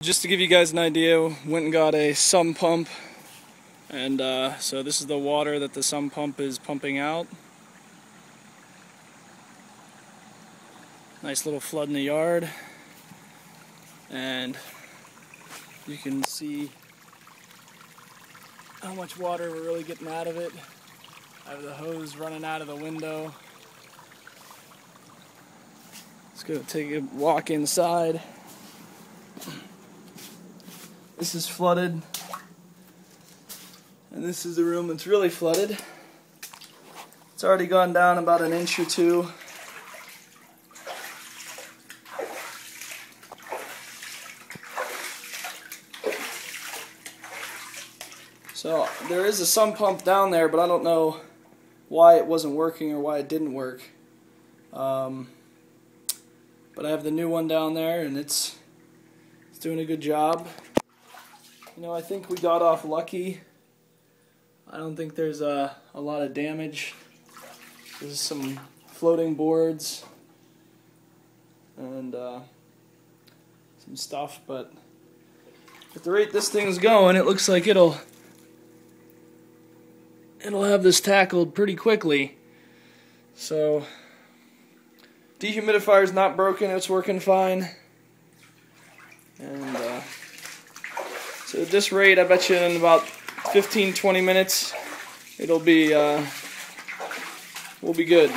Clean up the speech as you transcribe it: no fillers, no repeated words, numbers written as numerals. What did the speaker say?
Just to give you guys an idea, went and got a sump pump, and so this is the water that the sump pump is pumping out. Nice little flood in the yard, and you can see how much water we're really getting out of it. I have the hose running out of the window. Let's go take a walk inside. This is flooded, and this is the room that's really flooded. It's already gone down about an inch or two. So there is a sump pump down there, but I don't know why it wasn't working or why it didn't work. But I have the new one down there, and it's doing a good job. You know, I think we got off lucky. I don't think there's a lot of damage. There's some floating boards and some stuff, but at the rate this thing's going, it looks like it'll have this tackled pretty quickly. So dehumidifier's not broken, it's working fine. And so at this rate, I bet you in about 15-20 minutes it'll be we'll be good.